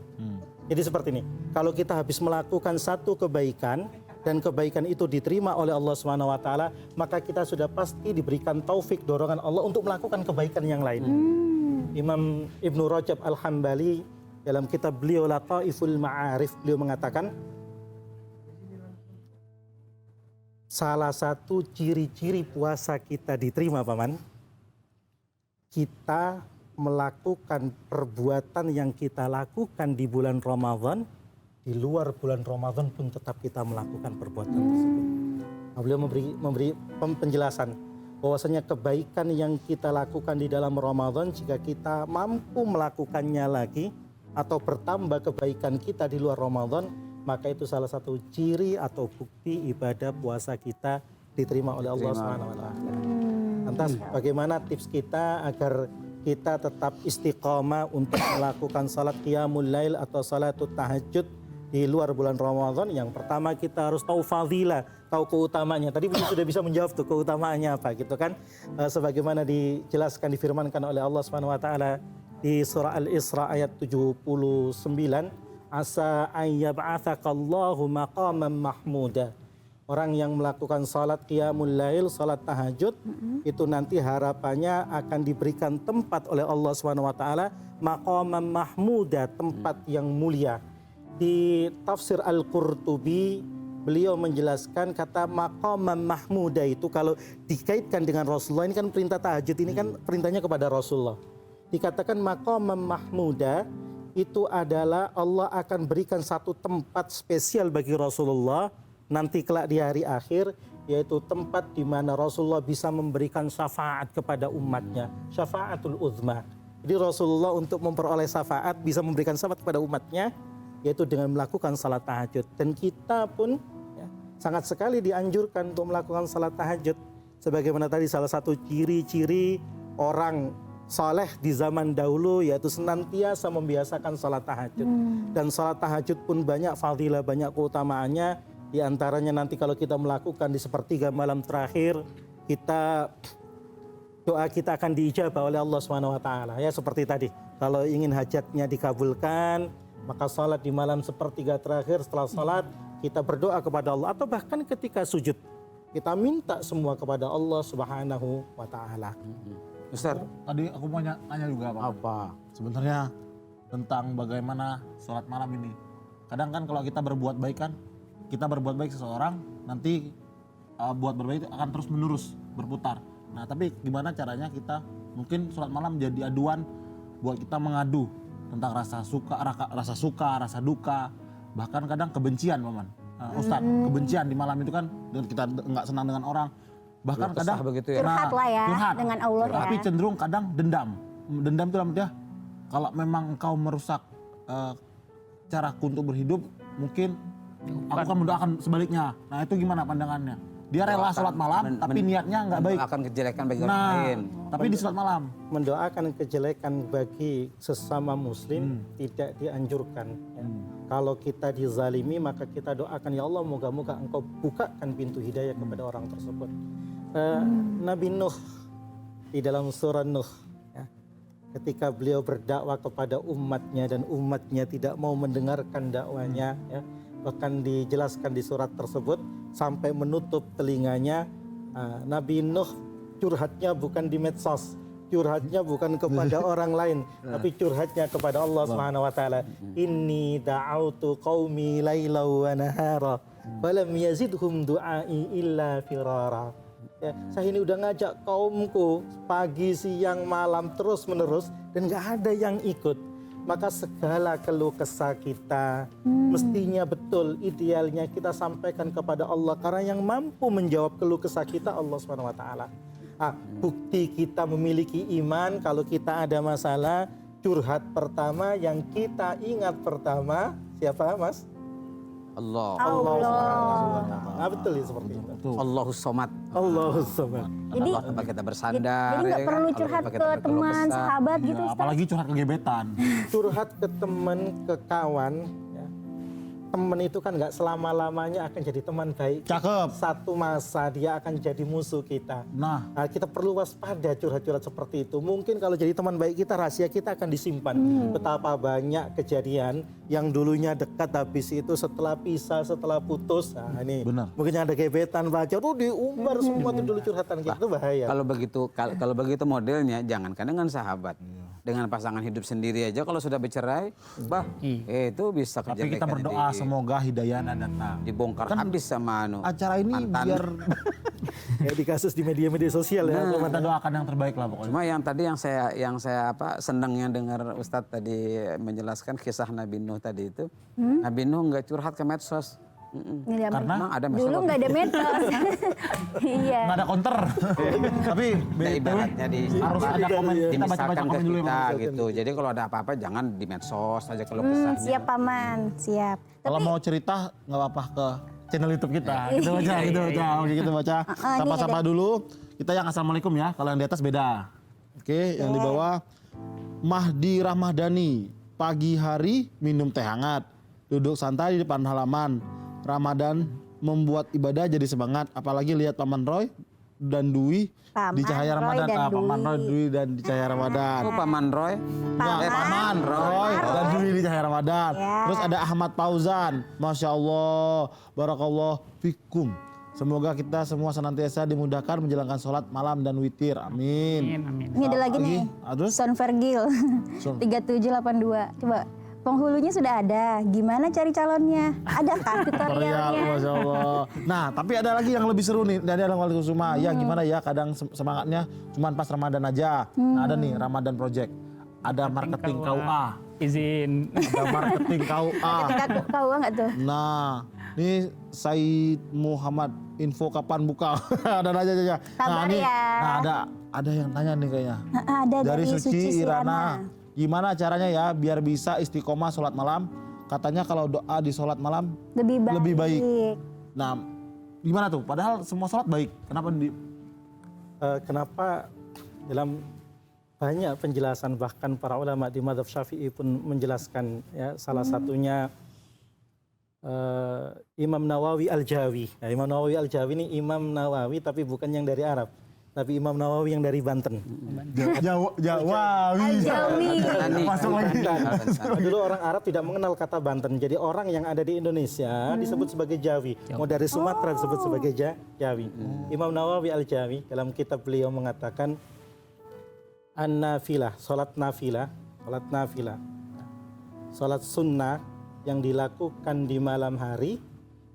Jadi seperti ini, kalau kita habis melakukan satu kebaikan dan kebaikan itu diterima oleh Allah Subhanahu wa Ta'ala, maka kita sudah pasti diberikan taufik, dorongan Allah untuk melakukan kebaikan yang lain. Imam Ibnu Rajab Al-Hambali dalam kitab beliau Lataiful Ma'arif, beliau mengatakan salah satu ciri-ciri puasa kita diterima, Paman, kita melakukan perbuatan yang kita lakukan di bulan Ramadan, di luar bulan Ramadan pun tetap kita melakukan perbuatan tersebut. Nah, beliau memberi penjelasan bahwasanya kebaikan yang kita lakukan di dalam Ramadan, jika kita mampu melakukannya lagi atau bertambah kebaikan kita di luar Ramadan, maka itu salah satu ciri atau bukti ibadah puasa kita diterima oleh Allah Subhanahu wa taala. Lantas bagaimana tips kita agar kita tetap istiqamah untuk melakukan salat qiyamul lail atau salatut tahajud di luar bulan Ramadan? Yang pertama, kita harus tahu fadilah, tahu keutamaannya. Tadi Budi sudah bisa menjawab tuh keutamaannya apa gitu kan. Sebagaimana dijelaskan, difirmankan oleh Allah Subhanahu wa taala di surah Al-Isra ayat 79, asa ayyab'atsakallahu maqaman mahmuda. Orang yang melakukan salat qiyamul lail, salat tahajud, itu nanti harapannya akan diberikan tempat oleh Allah Subhanahu wa taala maqaman mahmuda, tempat yang mulia. Di tafsir Al-Qurtubi beliau menjelaskan kata maqaman mahmuda itu kalau dikaitkan dengan Rasulullah, ini kan perintah tahajud ini kan perintahnya kepada Rasulullah. Dikatakan maqaman mahmuda itu adalah Allah akan berikan satu tempat spesial bagi Rasulullah nanti kelak di hari akhir, yaitu tempat di mana Rasulullah bisa memberikan syafaat kepada umatnya, syafaatul uzma. Jadi Rasulullah untuk memperoleh syafaat bisa memberikan syafaat kepada umatnya, yaitu dengan melakukan salat tahajud. Dan kita pun ya, sangat sekali dianjurkan untuk melakukan salat tahajud. Sebagaimana tadi salah satu ciri-ciri orang saleh di zaman dahulu yaitu senantiasa membiasakan salat tahajud. Dan salat tahajud pun banyak fadilah, banyak keutamaannya. Di antaranya nanti kalau kita melakukan di sepertiga malam terakhir, doa kita akan diijabah oleh Allah Subhanahu wa taala. Ya seperti tadi, kalau ingin hajatnya dikabulkan, maka salat di malam sepertiga terakhir, setelah salat kita berdoa kepada Allah, atau bahkan ketika sujud kita minta semua kepada Allah Subhanahu wa taala. Ustaz, Tadi aku mau nanya juga apa? sebenarnya tentang bagaimana sholat malam ini. Kadang kan kalau kita berbuat baik kan, kita berbuat baik seseorang, nanti buat berbaik itu akan terus menerus berputar. Nah tapi gimana caranya kita mungkin sholat malam jadi aduan buat kita mengadu tentang rasa suka, rasa duka, bahkan kadang kebencian, Maman. Ustadz, kebencian di malam itu kan kita nggak senang dengan orang, bahkan Kesah kadang begitu ya. Curhat lah ya curhat. dengan Allah ya. Tapi cenderung kadang dendam. Dendam itu dalam dia, kalau memang engkau merusak caraku untuk berhidup, mungkin aku akan mendoakan sebaliknya. Nah itu gimana pandangannya? Dia rela sholat malam, tapi niatnya nggak baik. Akan kejelekan bagi orang lain. Tapi di sholat malam. Mendoakan kejelekan bagi sesama muslim tidak dianjurkan. Ya. Kalau kita dizalimi, maka kita doakan, ya Allah moga-moga engkau bukakan pintu hidayah kepada orang tersebut. Nabi Nuh di dalam surah Nuh, ya, ketika beliau berdakwah kepada umatnya dan umatnya tidak mau mendengarkan dakwanya, ya, bahkan dijelaskan di surat tersebut sampai menutup telinganya. Nabi Nuh curhatnya bukan di medsos, curhatnya bukan kepada orang lain, tapi curhatnya kepada Allah Subhanahu wa taala. Inni da'autu qaumi laila wa nahara falam yazidhum du'ai illa firara. Ya, saya ini udah ngajak kaumku pagi, siang, malam terus menerus dan nggak ada yang ikut. Maka segala keluh kesah kita mestinya betul, idealnya kita sampaikan kepada Allah, karena yang mampu menjawab keluh kesah kita Allah Subhanahu wa taala. Bukti kita memiliki iman kalau kita ada masalah, curhat pertama yang kita ingat pertama siapa, Mas? Allah. Nah, betul ya seperti itu. Allahus Somad. Allahus Somad. Jadi Allah tempat kita bersandar. jadi nggak ya kan? perlu Allah curhat tempat ke kita berkeluh teman, kesah. sahabat gitu, Ustaz. Apalagi curhat ke gebetan. Curhat ke teman, ke kawan, ya. Teman itu kan nggak selama-lamanya akan jadi teman baik. Cakep. Satu masa dia akan jadi musuh kita. Nah, Kita perlu waspada curhat-curhat seperti itu. Mungkin kalau jadi teman baik kita, rahasia kita akan disimpan. Betapa banyak kejadian yang dulunya dekat, habis itu setelah pisah, setelah putus. Nah ini Benar. mungkin ada gebetan baca, tuh diumbar semua tuh dulu curhatan kita. Itu bahaya. Kalau begitu modelnya, jangankan dengan sahabat, dengan pasangan hidup sendiri aja kalau sudah bercerai, itu bisa tapi kejelekan kita berdoa semoga hidayahnya datang. dibongkar habis sama Acara ini mantan. biar Ya, di kasus di media-media sosial ya. kita doakan yang terbaik lah pokoknya. Cuma yang tadi yang saya senangnya dengar Ustadz tadi menjelaskan kisah Nabi Nuh tadi itu, Nabi Nuh nggak curhat ke medsos, Ini zaman- Karena Emang ada dulu nggak ada medsos. Iya. nggak ada counter. Tapi Nah, ibaratnya harus ada komen. Kita dimisalkan baca-baca ke komen dulu ya, kita Mas. gitu. Jadi kalau ada apa-apa jangan di medsos aja kalau kesahnya. Siap paman, siap. Kalau mau cerita nggak apa-apa ke channel YouTube kita. Kita baca, kita baca. Oke, kita baca. Sapa-sapa dulu. Kita yang assalamualaikum ya. Kalau yang di atas beda. Oke, yang di bawah Mahdi Rahmadani. Pagi hari minum teh hangat, duduk santai di depan halaman. Ramadan membuat ibadah jadi semangat. Apalagi lihat Paman Roy dan Dwi di cahaya Roy Ramadan. dan Paman Dwi. Roy, Dwi dan di cahaya Ramadan. Oh, Paman Roy. Paman Roy dan Dwi di cahaya Ramadan. Ya. Terus ada Ahmad Fauzan. Masya Allah, barakallah fikum. Semoga kita semua senantiasa dimudahkan menjalankan sholat malam dan witir. Amin. Amin. Ini ada lagi nih. Terus? Son Vergil. Son. 3782. Coba. Penghulunya sudah ada. Gimana cari calonnya? Adakah tutorialnya? Masya Allah. Nah, tapi ada lagi yang lebih seru nih dari Alang Walikusuma. Ya gimana ya, kadang semangatnya cuma pas Ramadan aja. Nah, ada nih Ramadan Project. Ada marketing KUA. Izin. Ada marketing KUA. Kau nggak tuh? Nah, ini Said Muhammad, info kapan buka? Ada aja aja. Sabar ini, ya. nah ada yang tanya nih kayaknya. Ada dari Suci Irana. Gimana caranya ya biar bisa istiqomah sholat malam? Katanya kalau doa di sholat malam Lebih baik. Nah, gimana tuh? Padahal semua sholat baik. Kenapa Kenapa dalam banyak penjelasan bahkan para ulama di mazhab Syafi'i pun menjelaskan ya salah satunya Imam Nawawi Al-Jawi. Nah, Imam Nawawi Al-Jawi ini Imam Nawawi tapi bukan yang dari Arab, tapi Imam Nawawi yang dari Banten. Jawawi. Masuk lagi. Dulu orang Arab tidak mengenal kata Banten. Jadi orang yang ada di Indonesia disebut sebagai Jawi. Mau dari Sumatera disebut sebagai Jawi. Imam Nawawi Al-Jawi dalam kitab beliau mengatakan an-nafilah, salat nafilah, salat sunnah yang dilakukan di malam hari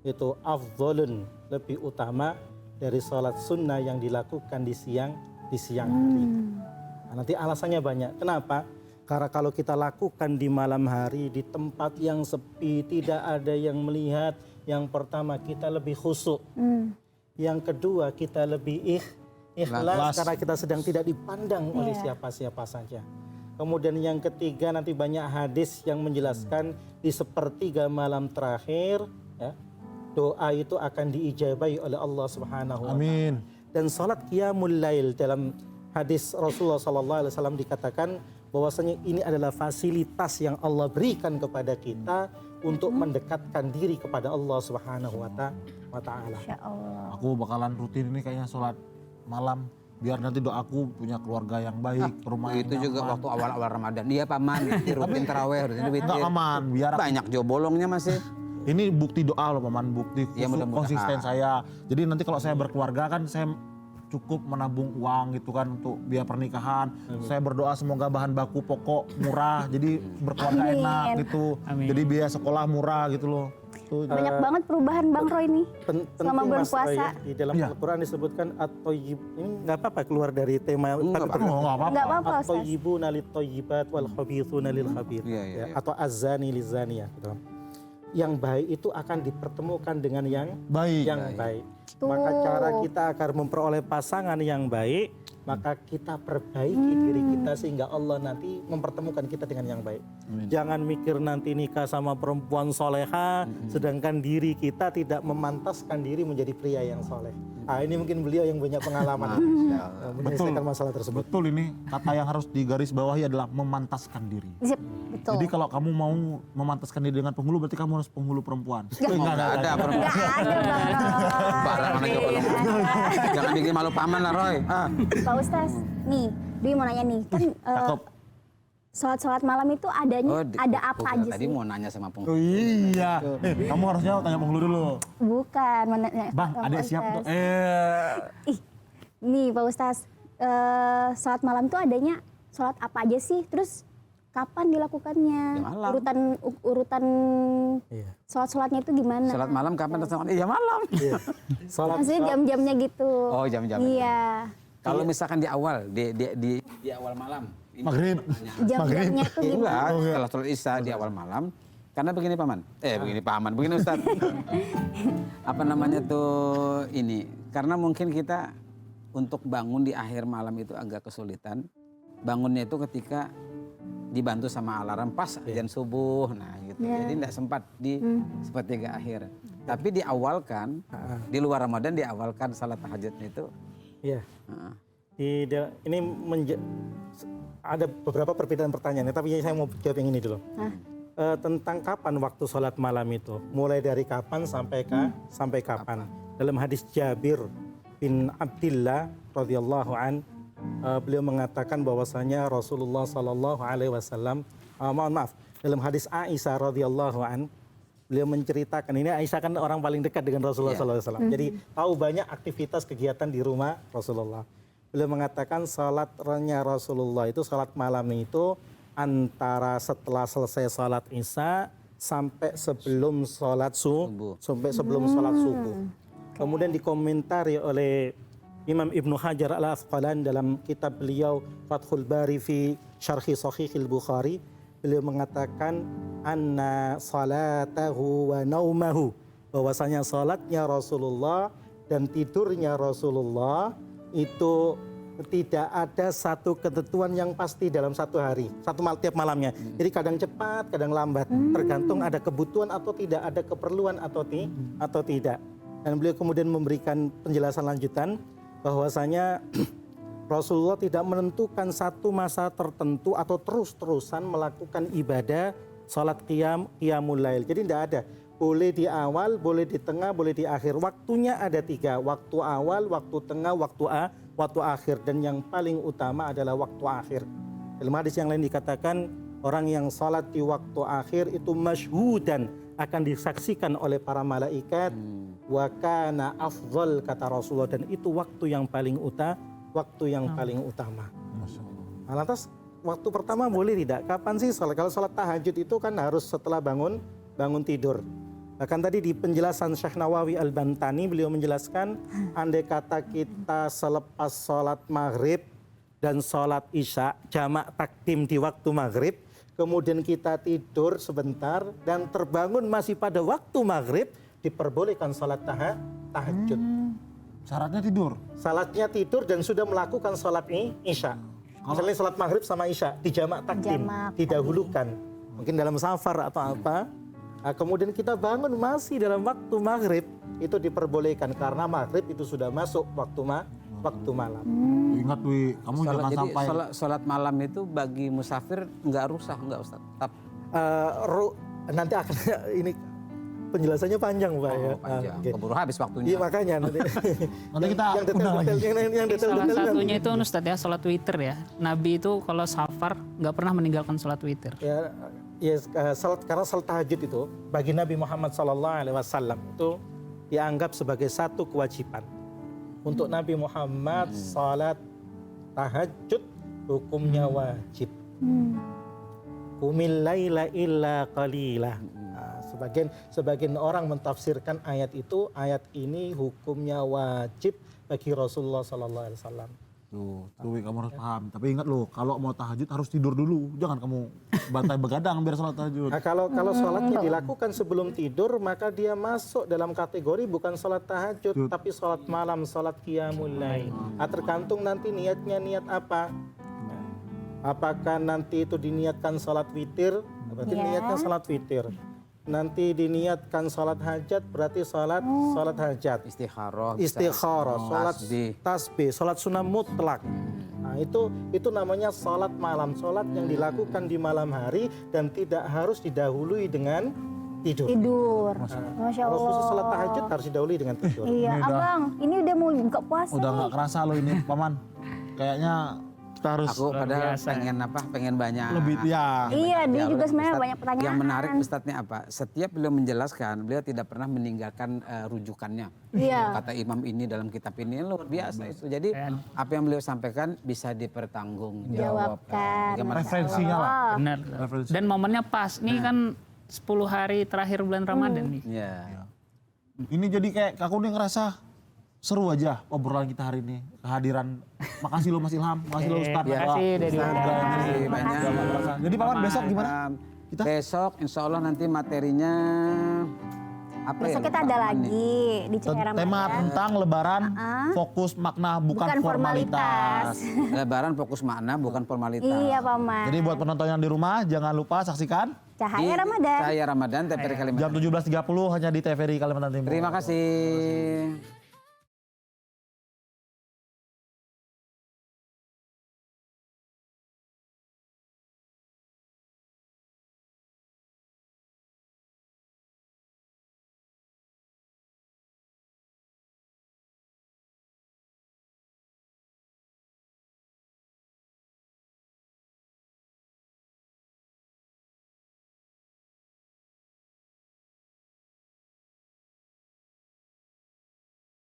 itu afdholun, lebih utama dari salat sunnah yang dilakukan di siang hari. Nah, nanti alasannya banyak. Kenapa? Karena kalau kita lakukan di malam hari di tempat yang sepi, tidak ada yang melihat, yang pertama kita lebih khusyuk. Yang kedua kita lebih ikhlas karena kita sedang tidak dipandang oleh siapa-siapa saja. Kemudian yang ketiga nanti banyak hadis yang menjelaskan di sepertiga malam terakhir ya, doa itu akan diijabahi oleh Allah Subhanahu wa taala. Amin. Dan salat qiyamul lail dalam hadis Rasulullah SAW dikatakan bahwasanya ini adalah fasilitas yang Allah berikan kepada kita untuk mendekatkan diri kepada Allah Subhanahu wa taala. Insya Allah. Aku bakalan rutin ini kayaknya sholat malam biar nanti doaku punya keluarga yang baik, rumah yang Itu juga nyaman. waktu awal-awal Ramadan. Iya, Paman. Rutin taraweh, rutin witir. Enggak aman, biar aku- Banyak jobolongnya masih. ini bukti doa loh Paman, bukti Ya, mudah-mudahan. konsisten saya. Jadi nanti kalau saya berkeluarga kan saya cukup menabung uang gitu kan untuk biaya pernikahan. Saya berdoa semoga bahan baku pokok murah, jadi berkeluarga Amin. enak gitu. Amin. Jadi biaya sekolah murah gitu loh. Tuh, Banyak banget perubahan Bang Roy nih. Selama Penting bulan Mas Roy, puasa. ya. Di dalam Iya. Al-Quran disebutkan at-thayyib. Ini nggak apa-apa keluar dari tema. Oh, nggak apa-apa. Nggak apa-apa Ustaz. At-thayyibuna lit-thayyibat wal khabithuna lil khabith. Iya, iya, Ya, iya. atau az-zani liz-zaniyah gitu. Yang baik itu akan dipertemukan dengan yang Baik. baik. Maka cara kita agar memperoleh pasangan yang baik, maka kita perbaiki diri kita sehingga Allah nanti mempertemukan kita dengan yang baik. Jangan mikir nanti nikah sama perempuan soleha, sedangkan diri kita tidak memantaskan diri menjadi pria yang soleh. Ah, ini mungkin beliau yang punya pengalaman menyelesaikan masalah tersebut. Betul, ini kata yang harus digarisbawahi adalah memantaskan diri. Siap, betul. Jadi kalau kamu mau memantaskan diri dengan penghulu berarti kamu harus penghulu perempuan. Nggak ada perempuan. Nggak ada Bang Roy. Barang mana jobolong. Jangan bikin malu Paman lah, Roy. Pak Ustaz, nih, Dwi mau nanya nih, kan Cakep. sholat malam itu adanya ada apa aja Tadi sih? mau nanya sama Oh penghulu. iya. Kamu harusnya tanya penghulu dulu. Bukan, mau nanya Bang, Pak adek siap Ustaz. tuh. Ih, nih Pak Ustaz, sholat malam tuh adanya sholat apa aja sih? Terus kapan dilakukannya? Di malam. Urutan Iya. sholat-sholatnya itu gimana? Salat malam kapan datang? Iya malam. Salat Maksudnya jam-jamnya gitu. Oh, jam-jamnya. Iya. Kalau misalkan di awal, di awal malam. ini Maghrib. Jam-jamnya tuh Enggak, gimana? setelah sholat isya di awal malam, Karena begini Paman, begini Ustaz. Apa namanya tuh ini, karena mungkin kita untuk bangun di akhir malam itu agak kesulitan. Bangunnya itu ketika dibantu sama alarm pas azan subuh, nah gitu. Jadi tidak sempat di sepertiga akhir. Tapi diawalkan, di luar Ramadan diawalkan salat tahajudnya itu. Iya. Ini ada beberapa perbedaan pertanyaannya, tapi saya mau jawab yang ini dulu. Tentang kapan waktu sholat malam itu, mulai dari kapan sampai kapan? Dalam hadis Jabir bin Abdillah radhiyallahu an, beliau mengatakan bahwasanya Rasulullah sallallahu alaihi wasallam, dalam hadis Aisyah radhiyallahu an, beliau menceritakan, ini Aisyah kan orang paling dekat dengan Rasulullah sallallahu alaihi wasallam. Jadi tahu banyak aktivitas kegiatan di rumah Rasulullah. Beliau mengatakan salatnya Rasulullah itu, salat malam itu antara setelah selesai salat Isya sampai sebelum salat subuh. Kemudian dikomentari oleh Imam Ibnu Hajar Al-Asqalani dalam kitab beliau Fathul Bari fi Syarhi Sahihil Bukhari. Beliau mengatakan anna salatahu wa naumahu, bahwasanya salatnya Rasulullah dan tidurnya Rasulullah itu tidak ada satu ketentuan yang pasti dalam satu hari, tiap malamnya. Jadi kadang cepat, kadang lambat, tergantung ada kebutuhan atau tidak, ada keperluan atau tidak. Dan beliau kemudian memberikan penjelasan lanjutan bahwasanya Rasulullah tidak menentukan satu masa tertentu atau terus-terusan melakukan ibadah salat qiyamul lail. Jadi tidak ada. Boleh di awal, boleh di tengah, boleh di akhir. Waktunya ada 3, waktu awal, waktu tengah, waktu akhir. Dan yang paling utama adalah waktu akhir. Dalam hadis yang lain dikatakan orang yang salat di waktu akhir itu masyhudan, akan disaksikan oleh para malaikat. Wa kana afdhal, kata Rasulullah, dan itu waktu yang paling utama. Nah, lantas waktu pertama boleh tidak? Kapan sih salat? Kalau salat tahajud itu kan harus setelah bangun tidur. Bahkan tadi di penjelasan Syekh Nawawi Al-Bantani, beliau menjelaskan andai kata kita selepas sholat maghrib dan sholat isya jamak takdim di waktu maghrib, kemudian kita tidur sebentar dan terbangun masih pada waktu maghrib, diperbolehkan sholat tahajud. Syaratnya tidur? Salatnya tidur dan sudah melakukan sholat isya. Misalnya sholat maghrib sama isya di jamak takdim, didahulukan. Mungkin dalam safar atau apa. Nah, kemudian kita bangun masih dalam waktu maghrib, itu diperbolehkan karena maghrib itu sudah masuk waktu malam. Ingat Wi, kamu jangan Jadi sampai sholat malam itu bagi musafir nggak rusak, nggak Ustaz? Nanti akan ini penjelasannya panjang Pak ya. Panjang. Okay. Keburu habis waktunya. Iya makanya nanti kita yang detail Salah satunya itu Ustaz ya, sholat witir ya. Nabi itu kalau safar nggak pernah meninggalkan sholat witir. Karena salat tahajud itu bagi Nabi Muhammad SAW itu dianggap sebagai satu kewajiban. Untuk Nabi Muhammad salat tahajud hukumnya wajib. Qumil laila illa qalila. Sebagian orang mentafsirkan ayat ini hukumnya wajib bagi Rasulullah SAW. Tuh, kamu harus paham. Tapi ingat loh, kalau mau tahajud harus tidur dulu. Jangan kamu bantai begadang biar sholat tahajud. Nah, kalau sholatnya dilakukan sebelum tidur, maka dia masuk dalam kategori bukan sholat tahajud, tapi sholat malam, sholat qiyamul lail. Nah, tergantung nanti niatnya niat apa. Apakah nanti itu diniatkan sholat witir, berarti niatnya sholat witir. Nanti diniatkan sholat hajat, berarti sholat hajat. Istikharah, sholat tasbih, sholat sunnah mutlak. Nah, itu namanya sholat malam, sholat yang dilakukan di malam hari dan tidak harus didahului dengan tidur. Masya Allah. Kalau khusus sholat tahajud harus didahului dengan tidur. Iya, Abang, ini udah mau buka puasa. Udah nggak kerasa loh ini, Paman. Kayaknya kita harus Aku padahal pengen banyak. lebih ya. Iya, dia juga sebenarnya Ustadz, banyak pertanyaan. Yang menarik Ustadznya apa? Setiap beliau menjelaskan, beliau tidak pernah meninggalkan rujukannya. Iya. Kata imam ini dalam kitab ini luar biasa itu. Jadi apa yang beliau sampaikan bisa dipertanggungjawabkan. Referensinya lah. Benar. Dan momennya pas. Nih kan 10 hari terakhir bulan Ramadan nih. Iya. Ini jadi kayak aku nih ngerasa seru aja obrolan kita hari ini. Kehadiran, makasih lo Mas Ilham, makasih lo Ustadz. Makasih dari Terima kasih banyak. Jadi Paman besok gimana? Kita Besok insya Allah nanti materinya apa Besok ya? kita ada lagi di Cahaya tema Ramadan. tentang Lebaran, fokus makna bukan formalitas. Lebaran fokus makna bukan formalitas. Iya Paman. Jadi buat penonton yang di rumah jangan lupa saksikan Cahaya Ramadan. Cahaya Ramadan TVRI Kalimantan. jam 17.30 hanya di TVRI Kalimantan Timur. Terima kasih.